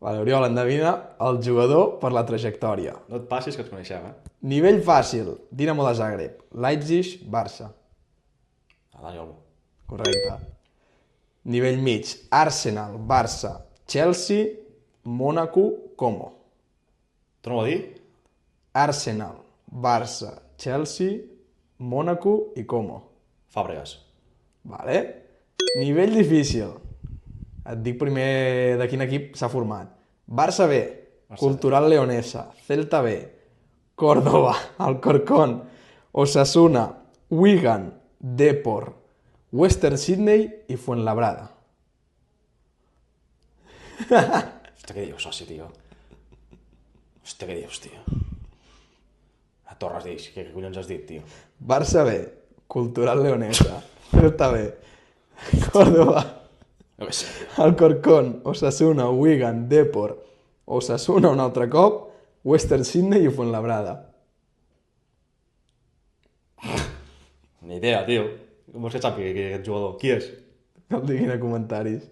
Vale, Oriol, endevina el jugador per la trajectòria. No et passis que ens coneixem, eh? Nivell fàcil, Dinamo de Zagreb, Leipzig, Barça. Dani Olmo. Correcte. Nivell mig, Arsenal, Barça, Chelsea, Mónaco, Como. Torno a dir? Arsenal, Barça, Chelsea, Mónaco i Como. Fàbregas. Vale? Nivell difícil. Et dic primer de quin equip s'ha format. Barça B, Cultural Leonesa, Celta B, Córdoba, Alcorcón, Osasuna, Wigan, Depor, Western Sydney i Fuenlabrada. Hòstia, què dius, soci, tio? Hòstia, què dius, tio? A Torres deix, què collons has dit, tio? Barça B, Cultural Leonesa, Celta B, Córdoba, No què sé, tio. Alcorcón, Osasuna, Wigan, Depor, Osasuna un altre cop, Western Sydney i Fuenlabrada. Ni idea, tio. Com vols que sàpiga qui és aquest jugador? Qui és? Que el diguin a comentaris.